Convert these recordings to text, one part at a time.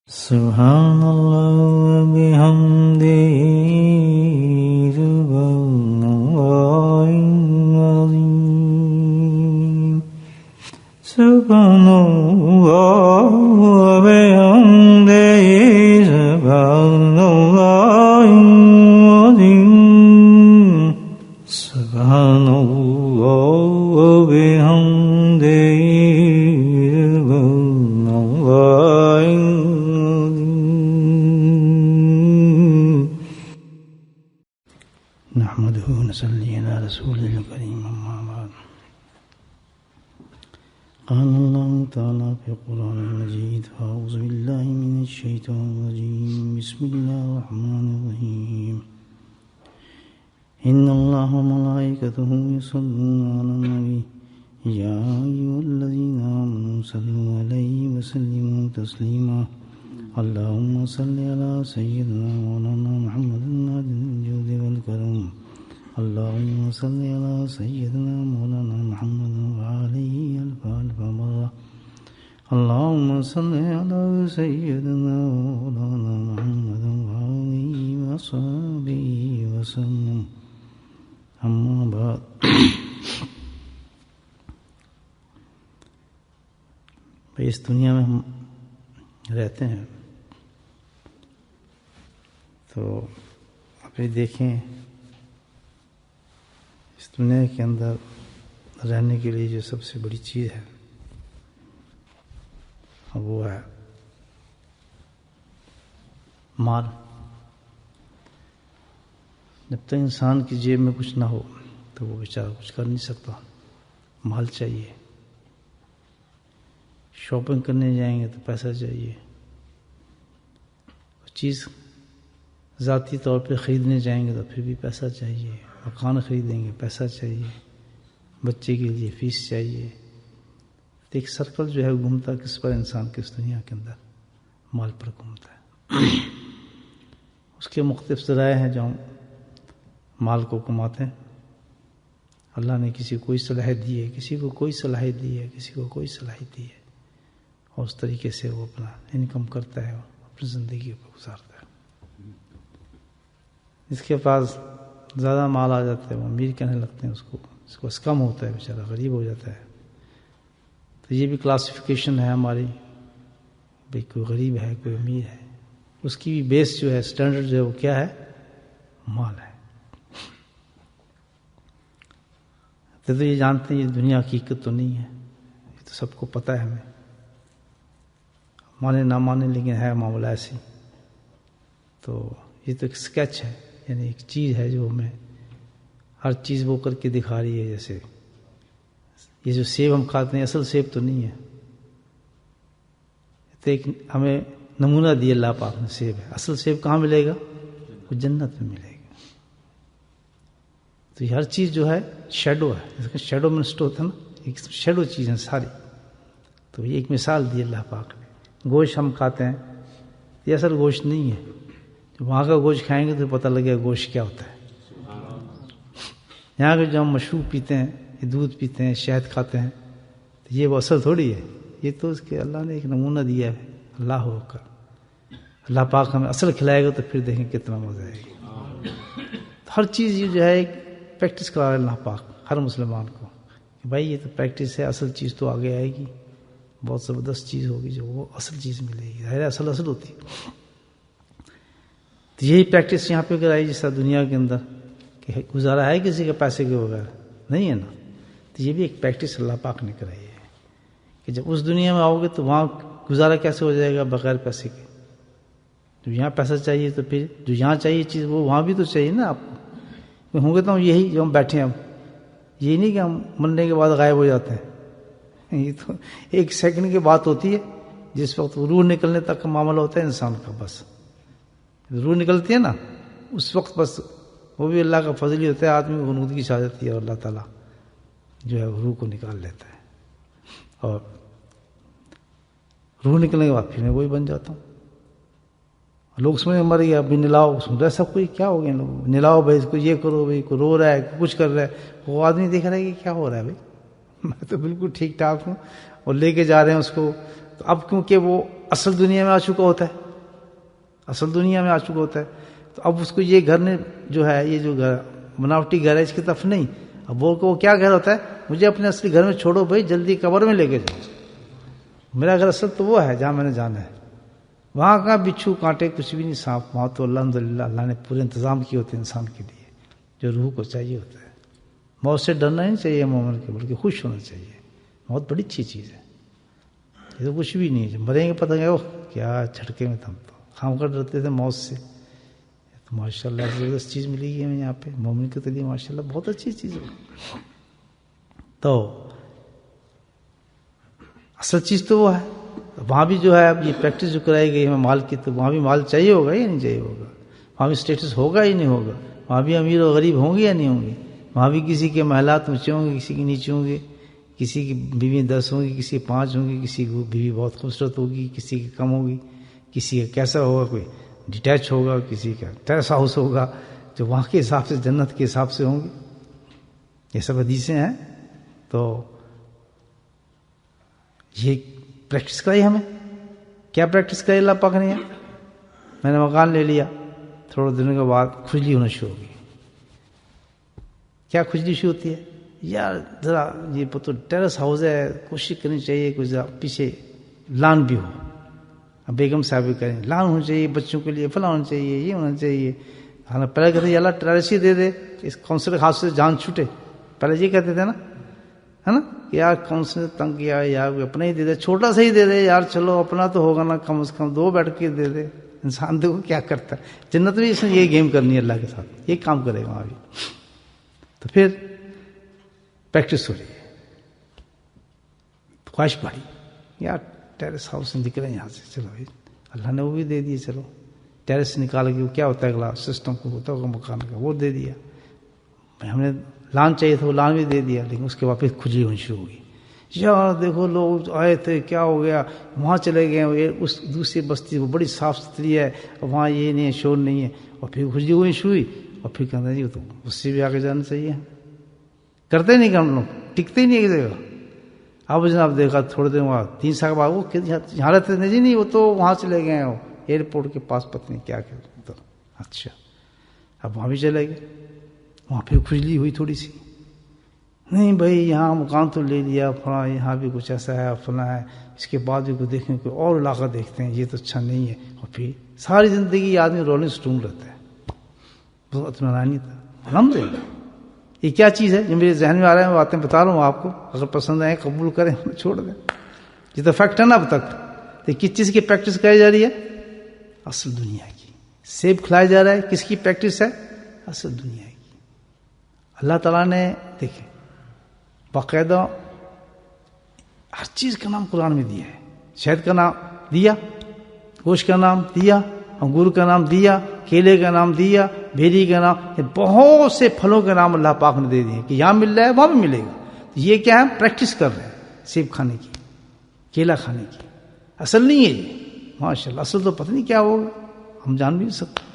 سبحان اللہ وبحمدہ سبحان اللہ العظیم سبحان اللہ وبحمدہ سبحان اللہ العظیم سبحان اللہ وبحمدہ نحمده ونصلي على رسوله الكريم أما بعد قال الله تعالى في القرآن المجيد فأعوذ بالله من الشيطان الرجيم بسم الله الرحمن الرحيم إن الله وملائكته يصلون على النبي يا أيها الذين آمنوا صلوا عليه وسلموا تسليما اللهم صل على سيدنا مولانا محمد الجود والكرم اللهم صل على سيدنا مولانا محمد وعليه ألف مرة اللهم صل على سيدنا مولانا محمد وعليه وصحبه وسلم أما بعد اس دنیا میں ہم رہتے ہیں تو آپ یہ دیکھیں اس دنیا کے اندر رہنے کے لیے جو سب سے بڑی چیز ہے وہ ہے مال. جب تک انسان کی جیب میں کچھ نہ ہو تو وہ بیچارہ کچھ کر نہیں سکتا. مال چاہیے. شاپنگ کرنے جائیں گے تو پیسہ چاہیے. چیز ذاتی طور پہ خریدنے جائیں گے تو پھر بھی پیسہ چاہیے. مکان خریدیں گے پیسہ چاہیے. بچے کے لیے فیس چاہیے. تو ایک سرکل جو ہے گھومتا کس پر؟ انسان کے اس دنیا کے اندر مال پر گھومتا ہے. اس کے مختلف ذرائع ہیں جو ہم مال کو کماتے ہیں. اللہ نے کسی کو کوئی صلاحیت دی ہے, کسی کو کوئی صلاحیت دی ہے, کسی کو کوئی صلاحیت دی ہے, اور اس طریقے سے وہ اپنا انکم کرتا ہے اور اپنی زندگی کو گزارتا ہے. جس کے پاس زیادہ مال آ جاتا ہے وہ امیر کہنے لگتے ہیں اس کو بس کم ہوتا ہے, بیچارہ غریب ہو جاتا ہے. تو یہ بھی کلاسیفیکیشن ہے ہماری, بھئی کوئی غریب ہے کوئی امیر ہے. اس کی بھی بیس جو ہے اسٹینڈرڈ جو ہے وہ کیا ہے؟ مال ہے. تو یہ جانتے ہیں یہ دنیا حقیقت تو نہیں ہے, یہ تو سب کو پتہ ہے. ہمیں مانے نہ مانے لیکن ہے معاملہ ایسی. تو یہ تو ایک سکیچ ہے, یعنی ایک چیز ہے جو ہمیں ہر چیز وہ کر کے دکھا رہی ہے. جیسے یہ جو سیب ہم کھاتے ہیں اصل سیب تو نہیں ہے, تو ایک ہمیں نمونہ دیا اللہ پاک نے. سیب ہے, اصل سیب کہاں ملے گا؟ وہ جنت میں ملے گا. تو یہ ہر چیز جو ہے شیڈو ہے. جیسے شیڈو منسٹ ہوتا ہے نا, ایک شیڈو چیز ہے ساری. تو یہ ایک مثال دی اللہ پاک نے. گوشت ہم کھاتے ہیں یہ اصل گوشت نہیں ہے. وہاں کا گوشت کھائیں گے تو پتہ لگے گا گوشت کیا ہوتا ہے. یہاں کے جو ہم مشروب پیتے ہیں, یہ دودھ پیتے ہیں, شہد کھاتے ہیں, تو یہ وہ اصل تھوڑی ہے. یہ تو اس کے اللہ نے ایک نمونہ دیا ہے. اللہ ہو کر اللہ پاک ہمیں اصل کھلائے گا تو پھر دیکھیں کتنا مزہ آئے گا. ہر چیز یہ جو ہے ایک پریکٹس کرا رہے اللہ پاک ہر مسلمان کو کہ بھائی یہ تو پریکٹس ہے, اصل چیز تو آگے آئے گی. بہت زبردست چیز ہوگی جو وہ اصل چیز ملے گی. ظاہر اصل ہوتی ہے. تو یہی پریکٹس یہاں پہ کرائی جس طرح دنیا کے اندر کہ گزارا ہے کسی کے پیسے کے بغیر نہیں ہے نا. تو یہ بھی ایک پریکٹس اللہ پاک نے کرائی ہے کہ جب اس دنیا میں آؤ گے تو وہاں گزارا کیسے ہو جائے گا بغیر پیسے کے. جب یہاں پیسہ چاہیے تو پھر جو یہاں چاہیے چیز وہ وہاں بھی تو چاہیے نا آپ کو. میں ہوں کہتا ہوں یہی جو ہم بیٹھے ہیں ہم, یہی نہیں کہ ہم مرنے کے بعد غائب ہو جاتے ہیں. یہ تو ایک سیکنڈ کی بات ہوتی ہے جس وقت روح نکلنے تک کا معاملہ ہوتا ہے انسان کا. بس روح نکلتی ہے نا اس وقت بس وہ بھی اللہ کا فضل ہی ہوتا ہے. آدمی کو غنودگی چھا جاتی ہے اور اللہ تعالیٰ جو ہے روح کو نکال لیتا ہے. اور روح نکلنے کے بعد پھر میں وہی بن جاتا ہوں. لوگ سمجھ مر گیا ابھی نلاؤ, سن رہا ہے سب کوئی کیا ہو گیا لوگ نلاؤ بھائی اس کو یہ کرو بھائی کو رو رہا ہے کچھ کر رہا ہے. وہ آدمی دیکھ رہا ہے کہ کیا ہو رہا ہے بھائی میں تو بالکل ٹھیک ٹھاک ہوں اور لے کے جا رہے ہیں اس کو. تو اب کیونکہ وہ اصل دنیا میں آ چکا ہوتا ہے اصل دنیا میں آ چکا ہوتا ہے. تو اب اس کو یہ گھر نے جو ہے، یہ جو گھر بناوٹی گھر ہے، اس کی طرف نہیں. اب وہ کیا گھر ہوتا ہے، مجھے اپنے اصلی گھر میں چھوڑو بھائی، جلدی قبر میں لے کے جاؤ. میرا گھر اصل تو وہ ہے جہاں میں نے جانا ہے. وہاں کا بچھو کانٹے کچھ بھی نہیں، سانپ، وہاں تو الحمدللہ اللہ نے پورے انتظام کیے ہوتے ہیں انسان کے لیے جو روح کو چاہیے ہوتا ہے. موت سے ڈرنا نہیں چاہیے مومن کے، بلکہ خوش ہونا چاہیے. موت بڑی اچھی چیز ہے، یہ تو کچھ بھی نہیں ہے. جب مریں گے پتہ گیا کیا جھٹکے میں تھا. تو خام کر ڈرتے تھے موت سے. تو ماشاء اللہ زبردست چیز ملی گئی ہمیں یہاں پہ مومن کے لیے، ماشاء اللہ بہت اچھی چیز ہے. تو اصل چیز تو وہ ہے. وہاں بھی جو ہے اب یہ پریکٹس جو کرائی گئی ہمیں مال کی، تو وہاں بھی مال چاہیے ہوگا یا نہیں چاہیے ہوگا، وہاں بھی اسٹیٹس ہوگا یا نہیں ہوگا، وہاں بھی امیر و غریب ہوں گے یا نہیں ہوں گے، وہاں بھی کسی کے محلات اونچے ہوں گے، کسی کے نیچے ہوں گے، کسی کی بیوی 10 ہوں گی، کسی کی 5 ہوں گی، کسی کی بیوی بہت خوبصورت ہوگی، کسی کی کم ہوگی، کسی کا کیسا ہوگا، کوئی ڈیٹیچ ہوگا، کسی کا ٹیرس ہاؤس ہوگا، جو وہاں کے حساب سے جنت کے حساب سے ہوں گے. یہ سب حدیثیں ہیں. تو یہ پریکٹس کرائی ہمیں. کیا پریکٹس کرائی اللہ پاک نے؟ میں نے مکان لے لیا، تھوڑے دنوں کے بعد کھجلی ہونا شروع ہو گئی. کیا کھجلی شروع ہوتی ہے؟ یار ذرا یہ تو ٹیرس ہاؤس ہے، کوشش کرنی چاہیے کچھ پیچھے لان بھی ہو. اب بیگم صاحب بھی کریں لان ہونا چاہیے بچوں کے لیے، فلاں ہونا چاہیے، یہ ہونا چاہیے. ہاں پہلے کہتے ہیں اللہ ٹیرس ہی دے دے، اس کونسل خاص سے جان چھوٹے. پہلے یہ کہتے تھے نا، ہے نا، یار کون سے تنگ کیا یار، اپنا ہی دے دے، چھوٹا سا ہی دے دے یار، چلو اپنا تو ہوگا نا، کم از کم 2 بیٹھ کے دے دے. انسان دیکھو کیا کرتا ہے. جنت بھی اس نے یہ گیم کرنی ہے اللہ کے ساتھ، یہ کام کرے گا وہاں بھی. تو پھر پریکٹس ہو رہی ہے. خواہش بڑھی یار ٹیرس ہاؤس نکلے یہاں سے، چلو بھائی اللہ نے وہ بھی دے دیے، چلو ٹیرس نکال کے وہ کیا ہوتا ہے اگلا سسٹم کو ہوتا ہوگا مکان کا، وہ دے دیا. ہم نے لان چاہیے تھا، وہ لان بھی دے دیا. لیکن اس کے بعد پھر کھجلی ہونی شروع ہو گئی. یار دیکھو لوگ آئے تھے، کیا ہو گیا، وہاں چلے گئے، اس دوسری بستی وہ بڑی صاف ستھری ہے، وہاں یہ نہیں ہے، شور نہیں ہے. اور پھر کھجلی ہوئی شروع ہوئی. اور پھر کہتے ہیں جی تو اس سے بھی آگے جانا چاہیے. کرتے نہیں کہ ہم لوگ ٹکتے ہی نہیں ایک جگہ. اب جناب دیکھا تھوڑے دن بعد 3 سال بعد وہ یہاں رہتے تھے، جی نہیں وہ تو وہاں چلے گئے ہیں ایئرپورٹ کے پاس، پتہ نہیں کیا تو اچھا اب وہاں بھی چلے گئے. وہاں پھر کھجلی ہوئی تھوڑی سی. نہیں بھائی یہاں مکان تو لے لیا فلاں، یہاں بھی کچھ ایسا ہے فلاں ہے، اس کے بعد بھی کوئی دیکھیں کوئی اور علاقہ دیکھتے ہیں، یہ تو اچھا نہیں ہے. اور پھر ساری زندگی آدمی رولنگ سٹون رہتا ہے. بہت اطمینانی تھا الحمدللہ. یہ کیا چیز ہے جو میرے ذہن میں آ رہا ہے، میں باتیں بتا رہا ہوں آپ کو، اگر پسند آئے قبول کریں چھوڑ دیں. یہ تو فیکٹ ہے نا اب تک. تو کس چیز کی پریکٹس کرائی جا رہی ہے؟ اصل دنیا کی. سیب کھلایا جا رہا ہے، کس کی پریکٹس ہے؟ اصل دنیا کی. اللہ تعالیٰ نے دیکھیں باقاعدہ ہر چیز کا نام قرآن میں دیا ہے. شہد کا نام دیا، گوشت کا نام دیا، انگور کا نام دیا، کیلے کا نام دیا، بیری کا نام، بہت سے پھلوں کے نام اللہ پاک نے دے دیے کہ یہاں مل رہا ہے وہاں بھی ملے گا. یہ کیا ہے؟ پریکٹس کر رہے ہیں سیب کھانے کی، کیلا کھانے کی. اصل نہیں ہے یہ ماشاء اللہ. اصل تو پتہ نہیں کیا ہوگا، ہم جان بھی نہیں سکتے.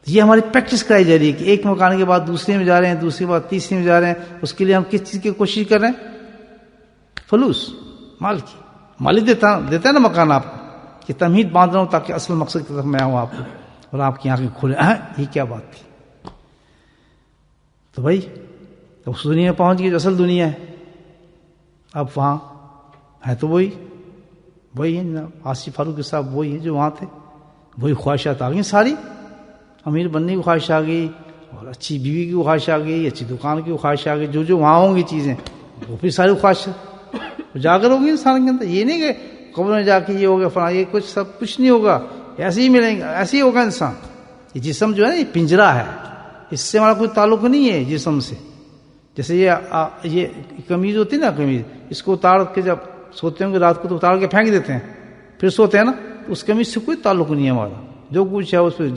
یہ ہماری پریکٹس کرائی جا رہی ہے کہ ایک مکان کے بعد دوسرے میں جا رہے ہیں، دوسرے کے بعد تیسرے میں جا رہے ہیں. اس کے لیے ہم کس چیز کی کوشش کر رہے ہیں؟ فلوس، مال کی. مال ہی دیتا ہے نا مکان آپ کو، کہ تمہید باندھ رہا ہوں تاکہ اصل مقصد کی طرف میں آؤں آپ کو، اور آپ کی آنکھیں کھولے. یہ کیا بات تھی؟ تو بھائی اس دنیا میں پہنچ گئی جو اصل دنیا ہے. اب وہاں ہے تو وہی ہے جناب، آصف فاروقی صاحب وہی ہے جو وہاں تھے. وہی خواہشات آ گئی ساری. امیر بننے کی خواہش آ گئی، اور اچھی بیوی کی خواہش آ گئی، اچھی دکان کی خواہش آ گئی، جو وہاں ہوں گی چیزیں وہ پھر ساری خواہش اجاگر ہوگی انسان کے اندر. یہ نہیں کہ قبر میں جا کے یہ ہوگا فلاں، یہ سب کچھ نہیں ہوگا، ایسے ہی ملیں گے، ایسے ہی ہوگا انسان. یہ جسم جو ہے نا یہ پنجرا ہے، اس سے ہمارا کوئی تعلق نہیں ہے جسم سے. جیسے یہ قمیض ہوتی ہے نا، قمیض اس کو اتار کے جب سوتے ہوں گے رات کو تو اتار کے پھینک دیتے ہیں، پھر سوتے ہیں نا، اس قمیض سے کوئی تعلق نہیں ہے ہمارا. جو کچھ ہے اس پہ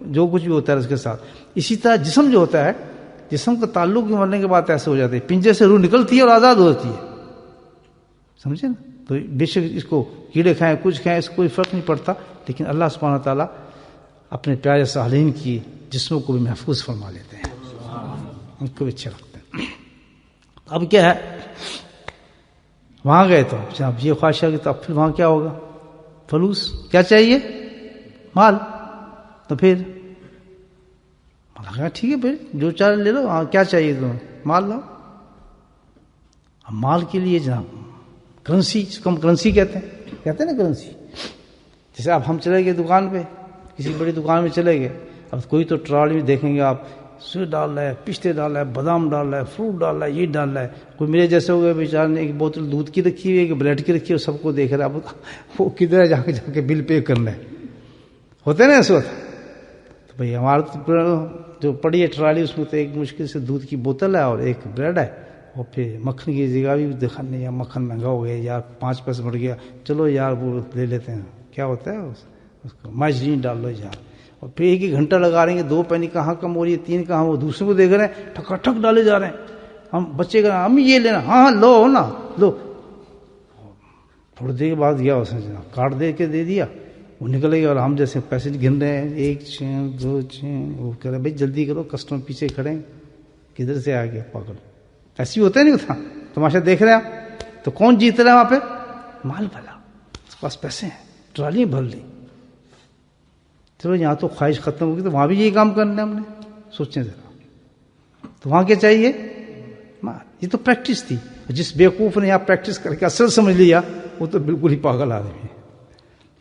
جو کچھ بھی ہوتا ہے اس کے ساتھ. اسی طرح جسم جو ہوتا ہے، جسم کا تعلق بھی مرنے کے بعد ایسے ہو جاتے ہیں، پنجے سے روح نکلتی ہے اور آزاد ہوتی ہے. سمجھے نا؟ تو بے شک اس کو کیڑے کھائیں کچھ کھائیں اس کو کوئی فرق نہیں پڑتا، لیکن اللہ سبحانہ تعالیٰ اپنے پیارے صالحین کی جسموں کو بھی محفوظ فرما لیتے ہیں، ان کو بھی اچھے رکھتے ہیں. اب کیا ہے، وہاں گئے تو جب یہ خواہش ہے تو اب پھر وہاں کیا ہوگا؟ فلوس. کیا چاہیے؟ مال. تو پھر کہا ٹھیک ہے پھر جو چاہ لے لو، کیا چاہیے تمہیں، مال لاؤ. اب مال کے لیے جناب کرنسی، جس کو ہم کرنسی کہتے ہیں نا کرنسی. جیسے اب ہم چلے گئے دکان پہ، کسی بڑی دکان میں چلے گئے، اب کوئی تو ٹرالی میں دیکھیں گے آپ سوئٹ ڈال رہا ہے، پستے ڈال رہا ہے، بادام ڈال رہا ہے، فروٹ ڈال رہا ہے، یہ ڈال رہا ہے. کوئی میرے جیسے ہو گئے بیچارے نے ایک بوتل دودھ کی رکھی ہوئی ہے، ایک بریڈ کی رکھی ہے، سب کو دیکھ رہا ہے. اب وہ کدھر ہے جا کے بل پے کرنا ہے، ہوتے نا اس وقت. تو بھائی ہمارا تو جو پڑی ہے ٹرالی، اس میں تو ایک مشکل سے دودھ کی بوتل ہے اور ایک بریڈ ہے، اور پھر مکھن کی جگہ بھی دیکھا نہیں، یار مکھن مہنگا ہو گیا یار، 5 پیسے بڑھ گیا، چلو یار وہ لے لیتے ہیں. کیا ہوتا ہے اس کو مارجرین ڈال لو یار. اور پھر ایک ہی گھنٹہ لگا رہے ہیں، 2 پینی کہاں کم ہو رہی ہے، 3 کہاں، وہ دوسرے کو دیکھ رہے ہیں ٹھکا ٹھک ڈالے جا رہے ہیں. ہم بچے کا امی یہ لینا، ہاں لو نا لو. تھوڑی دیر کے بعد گیا اس نے جناب کارڈ دے کے دے دیا، وہ نکلے گیا، اور ہم جیسے پیسے گن رہے ہیں 1 چین 2 چین. وہ کہہ رہے بھائی جلدی کرو، کسٹمر پیچھے کھڑے ہیں، کدھر سے آ گیا پاگل. ایسے ہی ہوتا ہے نہیں ہوتا، تماشا دیکھ رہے ہیں آپ. تو کون جیت رہا ہے وہاں پہ؟ مال والا، اس کے پاس پیسے ہیں، ٹرالی بھر لی. چلو یہاں تو خواہش ختم ہوگی، تو وہاں بھی یہی کام کرنا ہے ہم نے. سوچیں ذرا، تو وہاں کیا چاہیے؟ یہ تو پریکٹس تھی. جس بیوقوف نے یہاں پریکٹس کر کے اصل سمجھ لیا، وہ تو بالکل ہی پاگل آدمی ہے،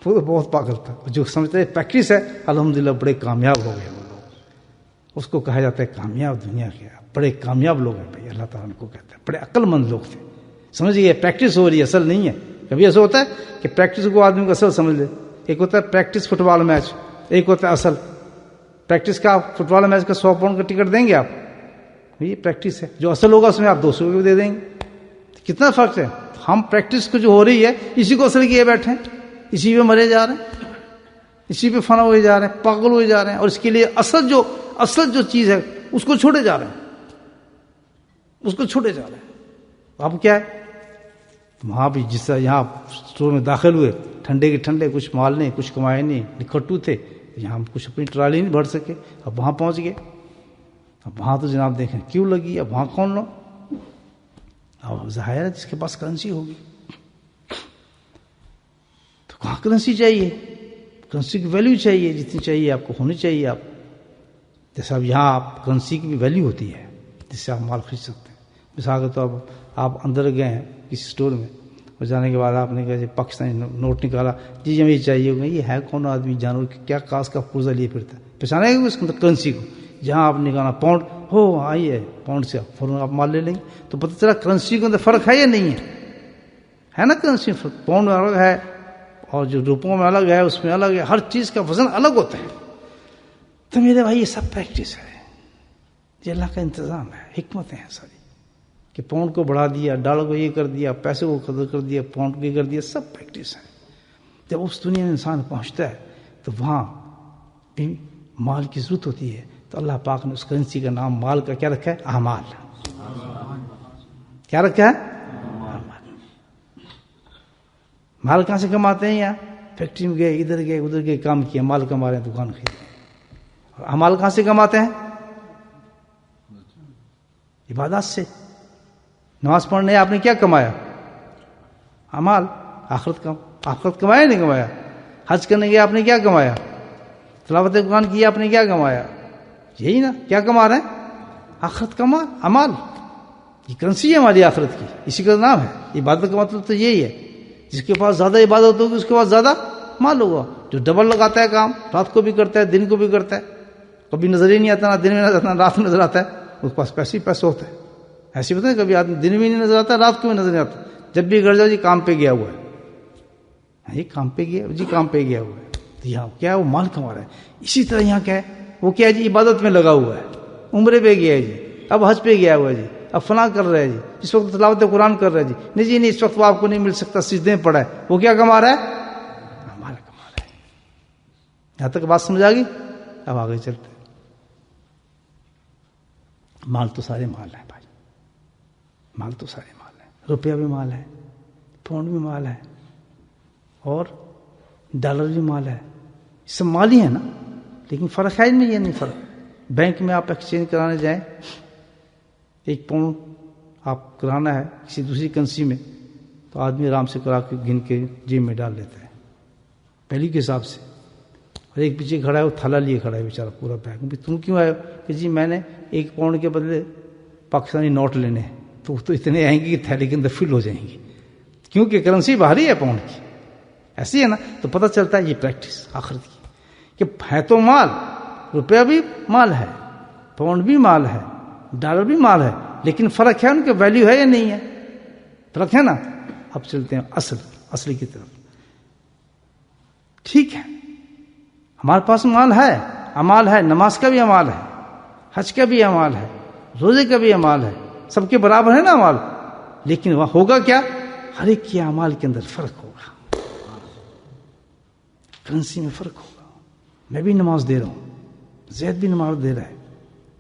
وہ تو بہت پاگل تھا. جو سمجھتے ہیں پریکٹس ہے، الحمدللہ بڑے کامیاب ہو گئے وہ لوگ. اس کو کہا جاتا ہے کامیاب دنیا کے بڑے کامیاب لوگ ہیں بھائی، اللہ تعالیٰ ان کو کہتا ہے بڑے عقل مند لوگ تھے. سمجھیے پریکٹس ہو رہی ہے، اصل نہیں ہے. کبھی ایسا ہوتا ہے کہ پریکٹس کو آدمی کو اصل سمجھ لے. ایک ہوتا ہے پریکٹس فٹ بال میچ، ایک ہوتا ہے اصل. پریکٹس کا فٹ بال میچ کا 100 پاؤنڈ کا ٹکٹ دیں گے آپ، یہ پریکٹس ہے. جو اصل ہوگا اس میں آپ 200 بھی دے دیں گے. کتنا فرق ہے. ہم پریکٹس کو جو ہو رہی ہے اسی کو اصل کیے بیٹھے ہیں، اسی پہ مرے جا رہے ہیں، اسی پہ فنا ہوئے جا رہے ہیں، پاگل ہوئے جا رہے ہیں. اور اس کے لیے اصل جو چیز ہے اس کو چھوڑے جا رہے ہیں، اس کو چھوڑے جا رہے ہیں. اب کیا ہے، وہاں بھی جس طرح یہاں اسٹور میں داخل ہوئے، ٹھنڈے کے ٹھنڈے، کچھ مال نہیں، کچھ کمائے نہیں، نکھٹو تھے، یہاں ہم کچھ اپنی ٹرالی نہیں بھر سکے. اب وہاں پہنچ گئے. اب وہاں تو جناب دیکھیں کیوں لگی. اب وہاں کون لو؟ اب ظاہر ہے جس کے پاس کرنسی ہوگی. تو کہاں کرنسی چاہیے؟ کرنسی کی ویلیو چاہیے، جتنی چاہیے آپ کو ہونی چاہیے. آپ جیسا اب یہاں آپ کرنسی کی بھی ویلیو ہوتی ہے جس سے آپ مال خرید سکتے ہیں. مثال کے طور پر آپ اندر گئے ہیں کسی اسٹور میں، اور جانے کے بعد آپ نے کہا جی پاکستانی نوٹ نکالا، جی ہمیں یہ چاہیے. یہ ہے کون آدمی جانور کیا کاس کا پرزہ لیے پھرتا ہے، پہچانے گا اس کے اندر کرنسی کو. جہاں آپ نکالا پاؤنڈ ہو آئیے پاؤنڈ سے فوراً آپ مال لے لیں گے. تو پتہ چلا کرنسی کے اندر فرق ہے یا نہیں ہے نا. کرنسی فرق، پاؤنڈ میں الگ ہے اور جو روپوں میں الگ ہے، اس میں الگ ہے. ہر چیز کا وزن الگ ہوتا ہے. تو میرے بھائی یہ سب پریکٹس ہے، یہ اللہ کا انتظام ہے، حکمتیں ہیں ساری. کہ پاؤنڈ کو بڑھا دیا، ڈالر کو یہ کر دیا، پیسے کو قدر کر دیا، پاؤنڈ کو یہ کر دیا، سب پریکٹس ہے. جب اس دنیا میں انسان پہنچتا ہے تو وہاں بھی مال کی ضرورت ہوتی ہے. تو اللہ پاک نے اس کرنسی کا نام مال کا کیا رکھا ہے؟ اعمال. کیا رکھا ہے؟ مال کہاں سے کماتے ہیں؟ یہاں فیکٹری میں گئے، ادھر گئے ادھر گئے، کام کیا، مال کما رہے ہیں، دکان خریدے. اور اعمال کہاں سے کماتے ہیں؟ عبادات سے. نماز پڑھنے آپ نے کیا کمایا؟ اعمال. آخرت کمایا نہیں کمایا؟ حج کرنے گیا آپ نے کیا کمایا؟ تلاوت قرآن کیا آپ نے کیا کمایا؟ یہی نا. کیا کما رہے ہیں؟ آخرت کا مال، اعمال. یہ کرنسی ہے ہماری آخرت کی، اسی کا نام ہے. عبادت کا مطلب تو یہی ہے، جس کے پاس زیادہ عبادت ہوگی اس کے پاس زیادہ مال ہوگا. جو ڈبل لگاتا ہے کام، رات کو بھی کرتا ہے دن کو بھی کرتا ہے، کبھی نظر ہی نہیں آتا، نہ دن میں نظر آتا نہ رات میں نظر آتا ہے، اس کے پاس پیسے ہی پیسے ہوتا ہے. ایسے بتائیں کبھی آدمی دن میں نہیں نظر آتا، رات کو بھی نظر نہیں آتا. جب بھی گھر جاؤ جی کام پہ گیا ہوا ہے، جی کام پہ گیا، جی کام پہ گیا ہوا ہے. یہاں کیا ہے؟ وہ مال کما رہا ہے. اسی طرح یہاں کیا ہے؟ وہ کیا ہے جی؟ عبادت میں لگا ہوا ہے. عمرے پہ گیا ہے جی، اب حج پہ گیا ہوا ہے جی، اب فلاں کر رہا ہے جی، اس وقت تلاوت قرآن کر رہا ہے جی. نہیں جی نہیں، اس وقت وہ آپ کو نہیں مل سکتا، سجدے میں پڑا ہے. وہ کیا کما رہا ہے؟ مال کما رہا ہے. یہاں تک بات سمجھ آ گئی؟ اب آگے چلتے ہیں. مال تو سارے مال ہیں بھائی، مال تو سارے مال ہیں. روپیہ بھی مال ہے، پاؤنڈ بھی مال ہے، اور ڈالر بھی مال ہے. یہ سب مال ہی ہے نا. لیکن فرق ہے نہیں، یہ نہیں فرق. بینک میں آپ ایکسچینج کرانے جائیں، 1 پاؤنڈ آپ کرانا ہے کسی دوسری کرنسی میں، تو آدمی آرام سے کرا کے گن کے جیب میں ڈال لیتا ہے پہلی کے حساب سے. اور ایک پیچھے کھڑا ہے وہ تھالا لیے کھڑا ہے بیچارہ پورا بیگ. تم کیوں آئے ہو؟ کہ جی میں نے 1 پاؤنڈ کے بدلے پاکستانی نوٹ لینے ہیں. تو اتنے آئیں گے کہ تھیلے کے اندر فل ہو جائیں گے, کیونکہ کرنسی باہری ہے پاؤنڈ کی. ایسی ہے نا. تو پتہ چلتا ہے یہ پریکٹس آخرت کی کہ ہے تو مال, روپیہ بھی مال ہے, پاؤنڈ بھی مال ہے, ڈالر بھی مال ہے, لیکن فرق ہے ان کے ویلیو ہے یا نہیں ہے, فرق ہے نا. اب چلتے ہیں اصل کی طرف. ٹھیک ہے ہمارے پاس مال ہے, امال ہے, نماز کا بھی امال ہے, حج کا بھی امال ہے, روزے کا بھی امال ہے, سب کے برابر ہے نا امال. لیکن وہاں ہوگا کیا؟ ہر ایک کے امال کے اندر فرق ہوگا, کرنسی میں فرق ہوگا. میں بھی نماز دے رہا ہوں, زید بھی نماز دے رہا ہے,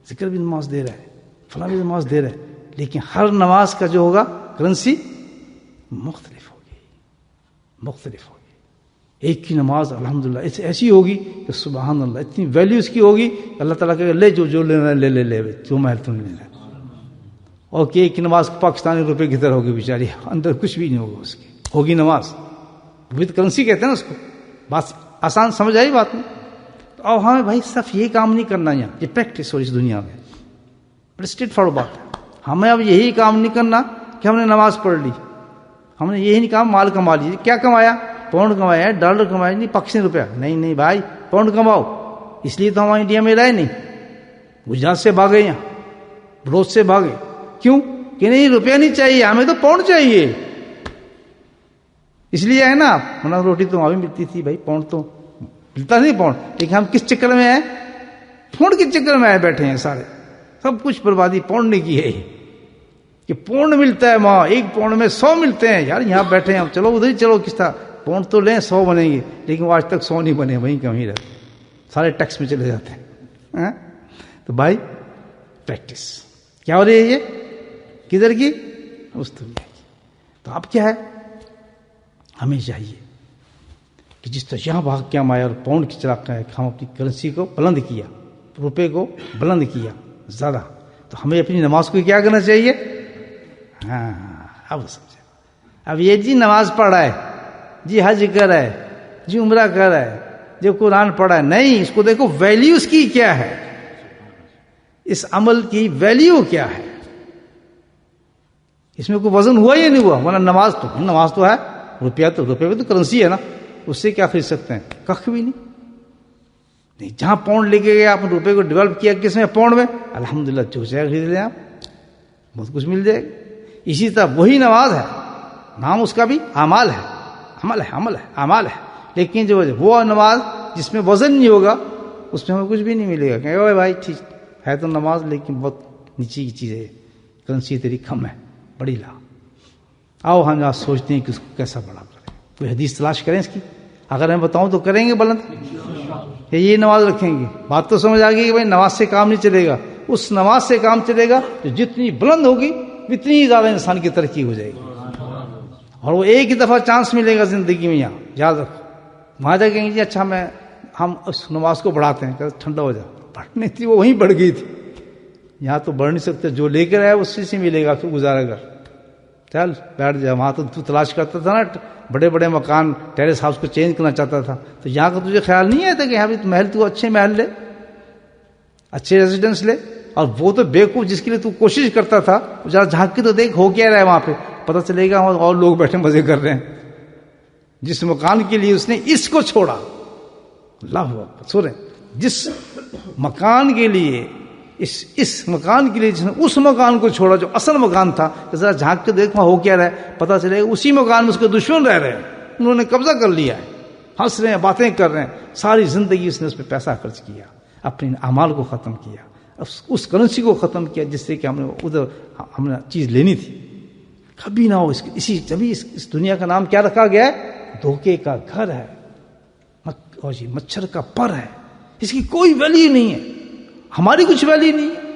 ذکر بھی نماز دے رہا ہے, فلاں بھی نماز دے رہا ہے, لیکن ہر نماز کا جو ہوگا کرنسی مختلف ہوگی. ایک کی نماز الحمدللہ ایسی ہوگی کہ سبحان اللہ اتنی ویلیو اس کی ہوگی, اللہ تعالیٰ کہ لے جو لینا ہے لے جو محل تم نے لینا ہے. اور کہ ایک کی نماز پاکستانی روپے کی طرح ہوگی بیچاری, اندر کچھ بھی نہیں ہوگا اس کی, ہوگی نماز ود کرنسی کہتے ہیں نا اس کو. بات آسان سمجھ آئی بات میں؟ اور ہمیں بھائی صرف یہ کام نہیں کرنا, یہاں یہ پریکٹس ہو اس دنیا میں, بڑی اسٹریٹ فارورڈ بات ہے. ہمیں اب یہی کام نہیں کرنا کہ ہم نے نماز پڑھ لی, ہم نے یہی نہیں کہا مال کما لیجیے. کیا کمایا؟ پاؤنڈ کمایا ہے, ڈالر کمایا نہیں, پاکستانی روپیہ نہیں بھائی, پاؤنڈ کماؤ. اس لیے تو ہمارے انڈیا میں رہے نہیں, گجرات سے بھاگے, یہاں بلوچ سے بھاگے. کیوں کہ نہیں روپیہ نہیں چاہیے, ہمیں تو پاؤنڈ چاہیے. اس لیے ہے نا, ورنہ روٹی تو وہاں بھی ملتی تھی بھائی, پاؤنڈ تو ملتا نہیں پاؤنڈ. لیکن ہم کس چکر میں ہیں؟ پاؤنڈ کے چکر میں آئے بیٹھے ہیں سارے. سب کچھ بربادی پاؤنڈ نے کی ہے کہ پاؤنڈ ملتا ہے وہاں, 1 پاؤنڈ میں 100 ملتے ہیں. یار یہاں بیٹھے ہیں, چلو ادھر ہی چلو, کس طرح پاؤنڈ تو لیں 100 بنیں گے, لیکن وہ آج تک 100 نہیں بنے, وہیں کہیں رہتے, سارے ٹیکس میں چلے جاتے ہیں. تو بھائی پریکٹس کیا ہو رہی ہے؟ یہ کدھر کی؟ اس دنیا کی. تو اب کیا ہے, ہمیں چاہیے کہ جس طرح یہاں بھاگ کے ہم آئے اور پاؤنڈ کی چلا ہے, ہم اپنی کرنسی کو بلند کیا, روپے کو بلند کیا زیادہ. تو ہمیں اپنی نماز کو کیا کرنا چاہیے؟ ہاں اب سمجھے. اب یہ جی نماز پڑھ رہا ہے, جی حج کر رہا ہے, جی عمرہ کر رہا ہے, جو قرآن پڑھا ہے, نہیں, اس کو دیکھو ویلیو اس کی کیا ہے, اس عمل کی ویلیو کیا ہے, اس میں کوئی وزن ہوا یا نہیں ہوا. ورنہ نماز تو ہے, روپیہ تو کرنسی ہے نا, اس سے کیا خرید سکتے ہیں؟ کخ بھی نہیں. جہاں پاؤنڈ لے کے گئے آپ نے روپے کو ڈیولپ کیا کس میں؟ پاؤنڈ میں. الحمدللہ جو چاہے خرید لیں آپ, بہت کچھ مل جائے گا. اسی طرح وہی نماز ہے, نام اس کا بھی اعمال ہے, عمل ہے. لیکن جو وہ نماز جس میں وزن نہیں ہوگا, اس میں ہمیں کچھ بھی نہیں ملے گا. کہ اوے بھائی ٹھیک ہے تو نماز, لیکن بہت نیچی کی چیز ہے, کرنسی تیری کم ہے, بڑی لا. آؤ ہم آج سوچتے ہیں کہ اس کو کیسا بڑا کریں. کوئی حدیث تلاش کریں اس کی, اگر میں بتاؤں تو کریں گے بلند, یہ نماز رکھیں گے. بات تو سمجھ آ گئی کہ بھائی نماز سے کام نہیں چلے گا, اس نماز سے کام چلے گا جو جتنی بلند ہوگی اتنی ہی زیادہ انسان کی ترقی ہو جائے گی. اور وہ ایک ہی دفعہ چانس ملے گا زندگی میں, یہاں یاد رکھو. وہاں جا کہیں گے اچھا ہم اس نماز کو بڑھاتے ہیں, کہ ٹھنڈا ہو جائے. بڑھنی تھی وہ وہیں بڑھ گئی تھی, یہاں تو بڑھ نہیں سکتے. جو لے کر آئے اسی سے ملے گا, پھر گزارے گا. چل بیٹھ جا. وہاں تو تلاش کرتا تھا نا بڑے بڑے مکان, ٹیرس ہاؤس کو چینج کرنا چاہتا تھا, تو یہاں کا تجھے خیال نہیں آتا کہ یہاں بھی محل, تو اچھے محل لے, اچھے ریزیڈنس لے. اور وہ تو بیوقوف جس کے لیے تو کوشش کرتا تھا, ذرا جھانک کے تو دیکھ ہو کیا رہا ہے وہاں پہ, پتہ چلے گا اور لوگ بیٹھے مزے کر رہے ہیں. جس مکان کے لیے اس نے اس کو چھوڑا, اللہ اکبر, سن رہے, جس مکان کے لیے اس مکان کے لیے جس نے اس مکان کو چھوڑا جو اصل مکان تھا, ذرا جھانک کے دیکھ وہاں ہو کیا رہا ہے, پتہ چلے گا اسی مکان میں اس کے دشمن رہ رہے ہیں, انہوں نے قبضہ کر لیا ہے, ہنس رہے ہیں, باتیں کر رہے ہیں. ساری زندگی اس نے اس پہ پیسہ خرچ کیا, اپنے اعمال کو ختم کیا, اس کرنسی کو ختم کیا جس سے کہ ہم نے چیز لینی تھی. کبھی نہ ہو اس دنیا کا نام کیا رکھا گیا ہے؟ دھوکے کا گھر ہے, اور جی مچھر کا پر ہے. اس کی کوئی ویلیو نہیں ہے, ہماری کچھ ویلیو نہیں ہے.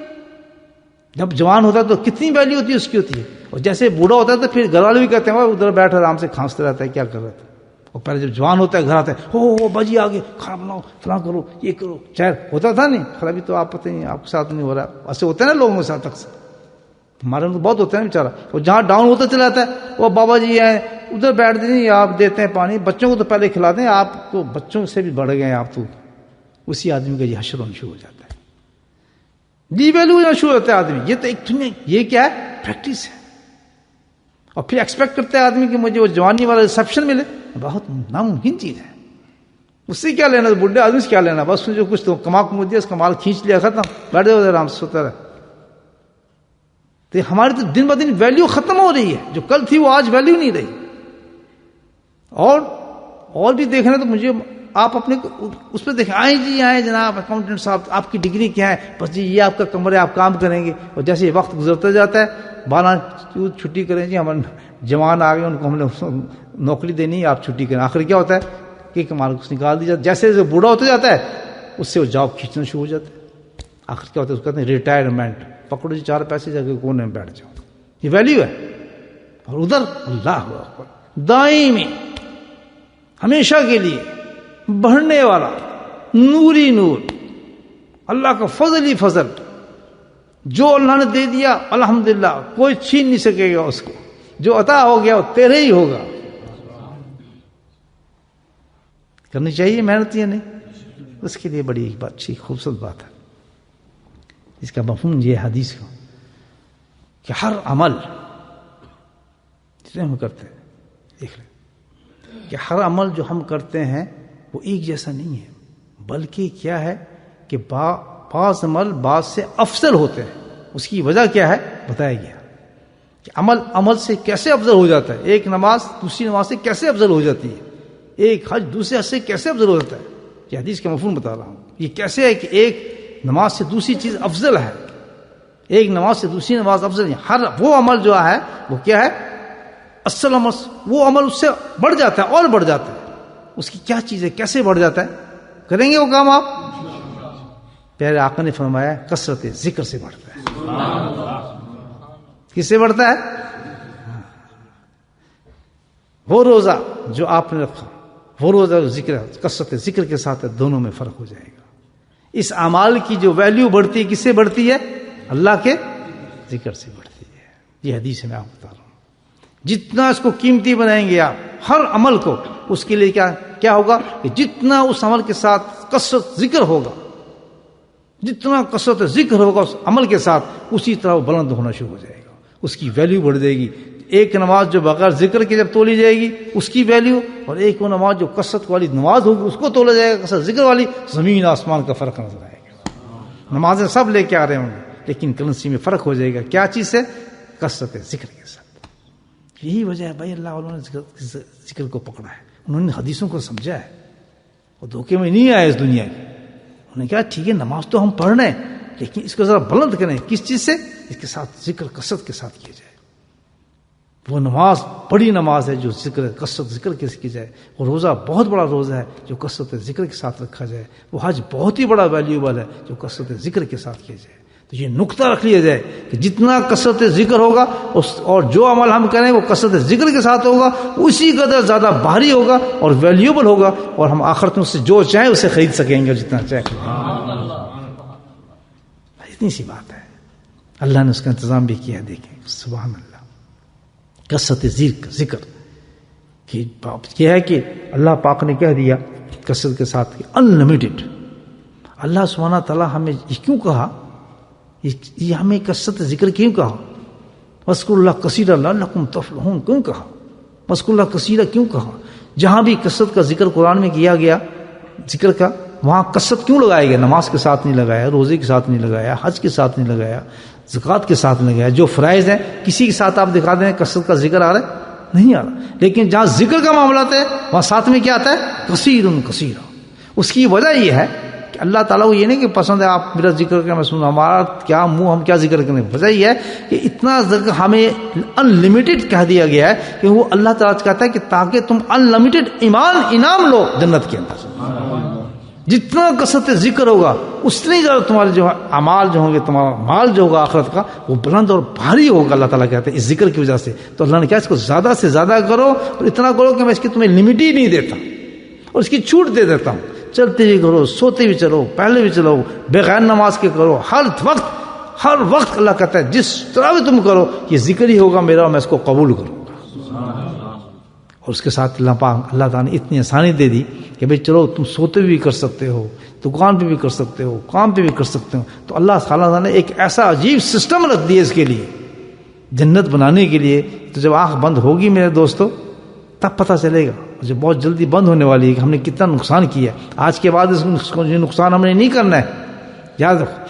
جب جوان ہوتا ہے تو کتنی ویلیو ہوتی ہے اس کی ہوتی ہے, اور جیسے بوڑھا ہوتا ہے تو پھر گھر والے بھی کہتے ہیں وہ ادھر بیٹھ آرام سے کھانستے رہتا ہے, کیا کر رہا تھا. اور پہلے جب جوان ہوتا ہے گھر آتا ہے, ہو باجی آگے کھانا بناؤ, فلاں کرو, یہ کرو. چاہے ہوتا تھا نہیں, خرابی تو آپ پتہ نہیں آپ کے ساتھ نہیں ہو رہا. ایسے ہوتے ہیں نا لوگوں کے ساتھ اکثر, ہمارے تو بہت ہوتا ہے نا بیچارہ. اور جہاں ڈاؤن ہوتا چلا جاتا ہے, وہ بابا جی ہیں ادھر بیٹھ دیں, آپ دیتے ہیں پانی, بچوں کو تو پہلے کھلا دیں. آپ کو بچوں سے بھی بڑھ گئے ہیں آپ, تو اسی آدمی کا یہ حشر ہونا شروع ہو جاتا ہے، ڈی ویلو ہونا شروع ہوتا ہے آدمی. یہ تو ایک دنیا، یہ کیا ہے؟ پریکٹس ہے. اور پھر ایکسپیکٹ کرتا ہے آدمی کہ مجھے وہ جوانی والا ریسپشن ملے، بہت ناممکن چیز ہے. اس سے کیا لینا، بڈھے آدمی سے کیا لینا، بس جو کچھ تو کما دیا، اس کا مال کھینچ لیا، ختم، بیٹھ جاؤ آرام سے سوتا رہا. تو ہماری تو دن بدن ویلیو ختم ہو رہی ہے، جو کل تھی وہ آج ویلیو نہیں رہی. اور بھی دیکھنا تو مجھے آپ اپنے اس پہ دیکھیں، آئیں جی آئیں جناب اکاؤنٹنٹ صاحب، آپ کی ڈگری کیا ہے؟ بس جی یہ آپ کا کمرہ ہے، آپ کام کریں گے. اور جیسے وقت گزرتا جاتا ہے، 12 چھٹی کریں جی، ہمارے جوان آ گئے، ان کو ہم نے نوکری دینی ہے، آپ چھٹی کریں. آخر کیا ہوتا ہے کہ کمال کو نکال دیا جاتا ہے. جیسے جیسے بوڑھا ہوتا جاتا ہے اس سے وہ جاب کھینچنا شروع ہو جاتا ہے. آخر کیا ہوتا ہے، اس کو کہتے ہیں ریٹائرمنٹ. پکڑو جی 4 پیسے، جا کے کونے میں بیٹھ جاؤ. یہ ویلیو ہے. اور ادھر اللہ اکبر دائمی ہمیشہ کے لیے بڑھنے والا نوری نور، اللہ کا فضل ہی فضل. جو اللہ نے دے دیا الحمدللہ، کوئی چھین نہیں سکے گا اس کو. جو عطا ہو گیا وہ تیرے ہی ہوگا. کرنی چاہیے محنت یا نہیں؟ اس کے لیے بڑی ایک بات اچھی خوبصورت بات ہے. اس کا مفہوم یہ حدیث کا کہ ہر عمل جسے ہم کرتے ہیں، دیکھ لیں کہ ہر عمل جو ہم کرتے ہیں وہ ایک جیسا نہیں ہے، بلکہ کیا ہے کہ بعض عمل بعض سے افضل ہوتے ہیں. اس کی وجہ کیا ہے بتایا گیا کہ عمل سے کیسے افضل ہو جاتا ہے. ایک نماز دوسری نماز سے کیسے افضل ہو جاتی ہے، ایک حج دوسرے حج سے کیسے افضل ہو جاتا ہے. یہ حدیث کا مفہوم بتا رہا ہوں. یہ کیسے ہے کہ ایک نماز سے دوسری چیز افضل ہے، ایک نماز سے دوسری نماز افضل ہے. ہر وہ عمل جو ہے وہ کیا ہے اصل عمل، وہ عمل اس سے بڑھ جاتا ہے اور بڑھ جاتا ہے. اس کی کیا چیز ہے، کیسے بڑھ جاتا ہے؟ کریں گے وہ کام آپ؟ پیارے آقا نے فرمایا کثرت ذکر سے بڑھتا ہے. کس سے بڑھتا ہے؟ وہ روزہ جو آپ نے رکھا، وہ روزہ ذکر کثرت ذکر کے ساتھ ہے، دونوں میں فرق ہو جائے گا. اس اعمال کی جو ویلیو بڑھتی ہے کس سے بڑھتی ہے؟ اللہ کے ذکر سے بڑھتی ہے. یہ حدیث میں آپ بتا رہا ہوں. جتنا اس کو قیمتی بنائیں گے آپ ہر عمل کو، اس کے لیے کیا ہوگا کہ جتنا اس عمل کے ساتھ کثرت ذکر ہوگا، جتنا کثرت ذکر ہوگا اس عمل کے ساتھ، اسی طرح وہ بلند ہونا شروع ہو جائے گا. اس کی ویلیو بڑھ جائے گی. ایک نماز جو بغیر ذکر کے جب تولی جائے گی اس کی ویلیو، اور ایک وہ نماز جو کثرت والی نماز ہوگی اس کو تولا جائے گا کثرت ذکر والی، زمین آسمان کا فرق نظر آئے گا. نمازیں سب لے کے آ رہے ہوں گے لیکن کرنسی میں فرق ہو جائے گا. کیا چیز سے؟ کثرت ذکر کے ساتھ. یہی وجہ ہے بھائی اللہ والوں نے ذکر کو پکڑا ہے، انہوں نے حدیثوں کو سمجھا ہے، وہ دھوکے میں نہیں آئے اس دنیا کے. انہوں نے کہا ٹھیک ہے نماز تو ہم پڑھ رہے ہیں لیکن اس کو ذرا بلند کریں. کس چیز سے؟ اس کے ساتھ ذکر کثرت کے ساتھ کیا جائے. وہ نماز بڑی نماز ہے جو ذکر کثرت ذکر کے کی جائے. وہ روزہ بہت بڑا روزہ ہے جو کثرت ذکر کے ساتھ رکھا جائے. وہ حج بہت ہی بڑا ویلیوبل ہے جو کثرت ذکر کے ساتھ کیا جائے. تو یہ نقطہ رکھ لیا جائے کہ جتنا کثرت ذکر ہوگا اور جو عمل ہم کریں وہ کثرت ذکر کے ساتھ ہوگا، اسی قدر زیادہ بھاری ہوگا اور ویلیوبل ہوگا، اور ہم آخرت میں اس سے جو چاہیں اسے خرید سکیں گے اور جتنا چاہیں. اتنی سی بات ہے. اللہ نے اس کا انتظام بھی کیا. دیکھیں سبحان اللہ. کثرت ذکر کی بات یہ ہے کہ اللہ پاک نے کہہ دیا کثرت کے ساتھ انلمیٹڈ. اللہ سبحانہ تعالیٰ ہمیں یہ کیوں کہا، یہ ہمیں کثرت ذکر کیوں کہا؟ وَاذْكُرُوا اللَّهَ كَثِيرًا لَعَلَّكُمْ تُفْلِحُونَ کیوں کہا؟ وَاذْكُرُوا اللَّهَ كَثِيرًا کیوں کہا؟ جہاں بھی کثرت کا ذکر قرآن میں کیا گیا ذکر کا، وہاں کثرت کیوں لگایا گیا؟ نماز کے ساتھ نہیں لگایا، روزے کے ساتھ نہیں لگایا، حج کے ساتھ نہیں لگایا، زکوٰۃ کے ساتھ نہیں لگایا. جو فرائض ہیں کسی کے ساتھ آپ دکھا دیں کثرت کا ذکر آ رہا ہے؟ نہیں آ رہا. لیکن جہاں ذکر کا معاملہ ہے وہاں ساتھ میں کیا آتا ہے؟ کثیرٌ کثیرا. اس کی وجہ یہ ہے کہ اللہ تعالیٰ کو یہ نہیں کہ پسند ہے آپ میرا ذکر کریں میں سنوں، ہمارا کیا منہ، ہم کیا ذکر کریں. وجہ یہ ہے کہ اتنا ذکر ہمیں انلمیٹڈ کہہ دیا گیا ہے کہ وہ اللہ تعالیٰ کہتا ہے کہ تاکہ تم انلمیٹڈ انعام لو جنت کے اندر. جتنا کثرت ذکر ہوگا اتنی زیادہ تمہارے جو اعمال جو ہوں گے، تمہارا مال جو ہوگا آخرت کا وہ بلند اور بھاری ہوگا. اللہ تعالیٰ کہتے ہیں اس ذکر کی وجہ سے. تو اللہ نے کہا اس کو زیادہ سے زیادہ کرو اور اتنا کرو کہ میں اس کی تمہیں لمٹ ہی نہیں دیتا اور اس کی چھوٹ دے دیتا ہوں. چلتے بھی کرو، سوتے بھی چلو، پہلے بھی چلو، بغیر نماز کے کرو، ہر وقت اللہ کہتا ہے جس طرح بھی تم کرو یہ ذکر ہی ہوگا میرا اور میں اس کو قبول کروں گا. اور اس کے ساتھ اللہ تعالیٰ نے اتنی آسانی دے دی کہ بھئی چلو تم سوتے بھی کر سکتے ہو، دکان پہ بھی کر سکتے ہو، کام پہ بھی کر سکتے ہو. تو اللہ تعالیٰ نے ایک ایسا عجیب سسٹم رکھ دیا اس کے لیے، جنت بنانے کے لیے. تو جب آنکھ بند ہوگی میرے دوستو تب پتہ چلے گا، جو بہت جلدی بند ہونے والی ہے کہ ہم نے کتنا نقصان کیا. آج کے بعد اس نقصان ہم نے نہیں کرنا ہے. یاد رکھو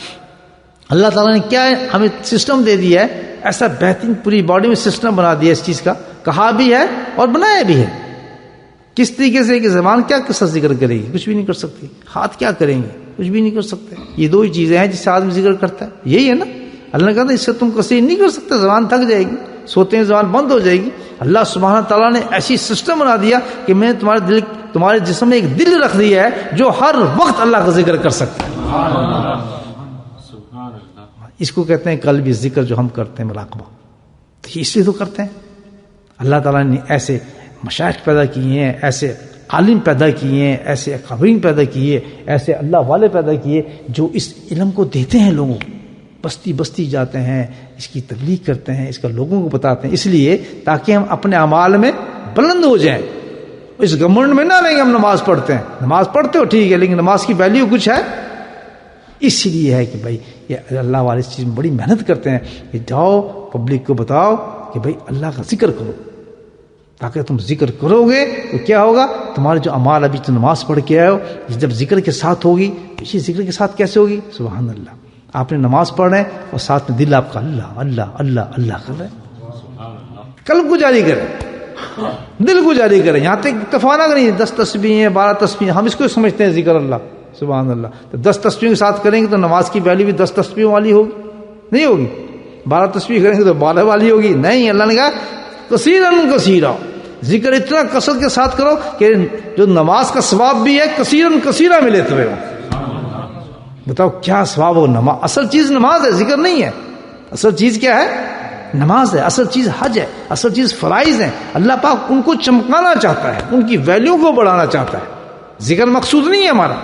اللہ تعالیٰ نے کیا ہے ہمیں سسٹم دے دیا ہے، ایسا بہترین پوری باڈی میں سسٹم بنا دیا اس چیز کا، کہا بھی ہے اور بنایا بھی ہے. کس طریقے سے کہ زبان کیا قصہ ذکر کرے گی، کچھ بھی نہیں کر سکتی. ہاتھ کیا کریں گے، کچھ بھی نہیں کر سکتے. یہ دو ہی چیزیں ہیں جس سے آدمی ذکر کرتا ہے. یہی ہے نا، اللہ نے کہا تھا اس سے تم کثیر نہیں کر سکتے، زبان تھک جائے گی، سوتے ہیں زبان بند ہو جائے گی. اللہ سبحانہ تعالیٰ نے ایسی سسٹم بنا دیا کہ میں تمہارے جسم میں ایک دل رکھ دیا ہے جو ہر وقت اللہ کا ذکر کر سکتا ہے. اس کو کہتے ہیں قلبی ذکر جو ہم کرتے ہیں، مراقبہ. تو اس لیے تو کرتے ہیں. اللہ تعالیٰ نے ایسے مشائخ پیدا کیے ہیں، ایسے عالم پیدا کیے ہیں، ایسے اکابرین پیدا کیے، ایسے اللہ والے پیدا کیے جو اس علم کو دیتے ہیں لوگوں کو. بستی بستی جاتے ہیں، اس کی تبلیغ کرتے ہیں، اس کا لوگوں کو بتاتے ہیں، اس لیے تاکہ ہم اپنے اعمال میں بلند ہو جائیں. اس گھمنڈ میں نہ رہیں گے ہم نماز پڑھتے ہیں. نماز پڑھتے ہو ٹھیک ہے، لیکن نماز کی ویلیو کچھ ہے. اس لیے ہے کہ بھائی یہ اللہ والے اس چیز میں بڑی محنت کرتے ہیں کہ جاؤ پبلک کو بتاؤ کہ بھائی اللہ کا ذکر کرو. تاکہ تم ذکر کرو گے تو کیا ہوگا، تمہارے جو اعمال ابھی تو نماز پڑھ کے آئے ہو یہ جب ذکر کے ساتھ ہوگی، اسی ذکر کے ساتھ کیسے ہوگی؟ سبحان اللہ. آپ نے نماز پڑھ رہے ہیں اور ساتھ میں دل آپ کا اللہ اللہ اللہ اللہ کر رہے ہیں. قلب کو جاری کریں، دل کو جاری کریں. یہاں تک اکتفا نہ کریں 10 تسبیح ہیں 12 تسبیح، ہم اس کو سمجھتے ہیں ذکر اللہ. سبحان اللہ. تو 10 تسبیح کے ساتھ کریں گے تو نماز کی ویلیو بھی 10 تسبیحوں والی ہوگی؟ نہیں ہوگی. 12 تسبیح کریں گے تو 12 والی ہوگی؟ نہیں. اللہ نے کہا کثیرن کثیرا، ذکر اتنا کثرت کے ساتھ کرو کہ جو نماز کا ثواب بھی ہے کثیرن کثیرا ملے تمہیں. بتاؤ کیا ثواب ہو. نماز اصل چیز نماز ہے، ذکر نہیں ہے. اصل چیز کیا ہے؟ نماز ہے. اصل چیز حج ہے. اصل چیز فرائض ہیں. اللہ پاک ان کو چمکانا چاہتا ہے، ان کی ویلیو کو بڑھانا چاہتا ہے. ذکر مقصود نہیں ہے ہمارا،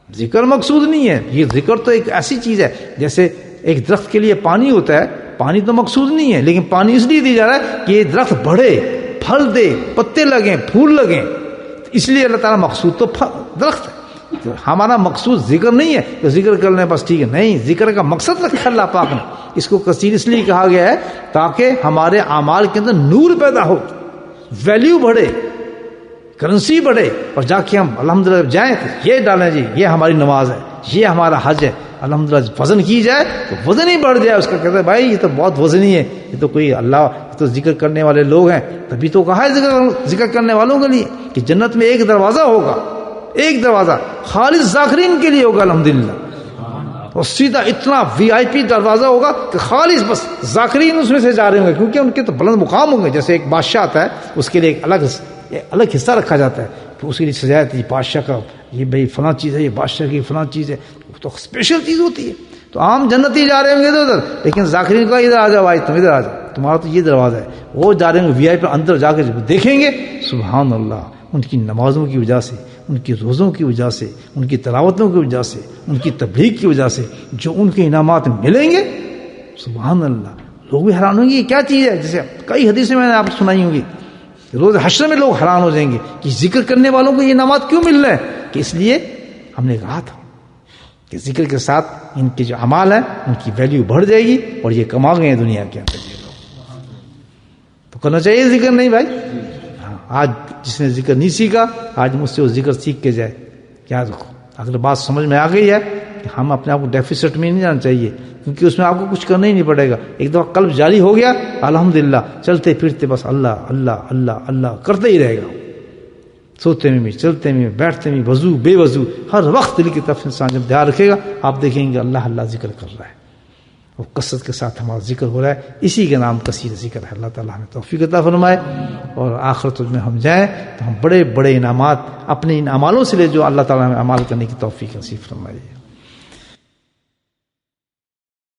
ذکر مقصود نہیں ہے. یہ ذکر تو ایک ایسی چیز ہے جیسے ایک درخت کے لیے پانی ہوتا ہے، پانی تو مقصود نہیں ہے، لیکن پانی اس لیے دیا جا رہا ہے کہ یہ درخت بڑھے، پھل دے، پتے لگیں، پھول لگیں. اس لیے اللہ تعالیٰ مقصود تو درخت ہے. تو ہمارا مقصود ذکر نہیں ہے کہ ذکر کر لیں بس ٹھیک ہے. نہیں، ذکر کا مقصد رکھا اللہ پاک نے. اس کو کثیر اس لیے کہا گیا ہے تاکہ ہمارے اعمال کے اندر نور پیدا ہو، ویلیو بڑھے، کرنسی بڑھے، اور جا کے ہم الحمدللہ جائیں تو یہ ڈالیں جی یہ ہماری نماز ہے، یہ ہمارا حج ہے. الحمدللہ وزن کی جائے تو وزن ہی بڑھ جائے. اس کا کہتے ہیں بھائی یہ تو بہت وزنی ہے، یہ تو کوئی اللہ تو ذکر کرنے والے لوگ ہیں. تبھی تو کہا ہے ذکر کرنے والوں کے لیے کہ جنت میں ایک دروازہ ہوگا، ایک دروازہ خالص ذاکرین کے لیے ہوگا الحمدللہ. اور سیدھا اتنا VIP دروازہ ہوگا کہ خالص بس ذاکرین اس میں سے جا رہے ہوں گے، کیونکہ ان کے تو بلند مقام ہوں گے. جیسے ایک بادشاہ آتا ہے اس کے لیے ایک الگ حصہ رکھا جاتا ہے، پھر اس کے لیے سجایا تھی بادشاہ کا یہ بھائی فلاں چیز ہے، یہ بادشاہ کی فلاں چیز ہے، تو اسپیشل چیز ہوتی ہے. تو عام جنتی جا رہے ہوں گے ادھر، لیکن ذاکرین کا ادھر آ جاؤ بھائی، تم ادھر آ جاؤ، تمہارا تو یہ دروازہ ہے. وہ جا رہے ہوں گے VIP اندر جا کے دیکھیں گے سبحان اللہ ان کی نمازوں کی وجہ سے، ان کی روزوں کی وجہ سے، ان کی تلاوتوں کی وجہ سے، ان کی تبلیغ کی وجہ سے جو ان کے انعامات ملیں گے سبحان اللہ. لوگ بھی حیران ہوں گے یہ کیا چیز ہے. جیسے کئی حدیثیں میں نے آپ کو سنائی ہوں گی، روز حشر میں لوگ حیران ہو جائیں گے کہ ذکر کرنے والوں کو یہ انعامات کیوں مل رہے ہیں. کہ اس لیے ہم نے کہا تھا کہ ذکر کے ساتھ ان کے جو اعمال ہیں ان کی ویلیو بڑھ جائے گی اور یہ کما گئے ہیں دنیا کے اندر. یہ لوگ تو کرنا چاہیے ذکر. نہیں بھائی، آج جس نے ذکر نہیں سیکھا آج مجھ سے وہ ذکر سیکھ کے جائے. یاد رکھو اگر بات سمجھ میں آ گئی ہے کہ ہم اپنے آپ کو ڈیفیسٹ میں نہیں جانا چاہیے، کیونکہ اس میں آپ کو کچھ کرنا ہی نہیں پڑے گا. ایک دفعہ قلب جاری ہو گیا الحمدللہ چلتے پھرتے بس اللہ اللہ اللہ اللہ کرتے ہی رہے گا. سوتے میں بھی، چلتے میں، بیٹھتے میں، وضو بے وضو، ہر وقت دل کی طرف انسان جب دھیان رکھے گا آپ دیکھیں گے اللہ اللہ ذکر کر رہا ہے اور کثرت کے ساتھ ہمارا ذکر ہو رہا ہے. اسی کا نام کثیر ذکر ہے. اللہ تعالیٰ ہمیں توفیق عطا فرمائے اور آخرت میں ہم جائیں تو ہم بڑے بڑے انعامات اپنے ان اعمالوں سے لے جو اللہ تعالیٰ ہمیں اعمال کرنے کی توفیق نصیب فرمائے.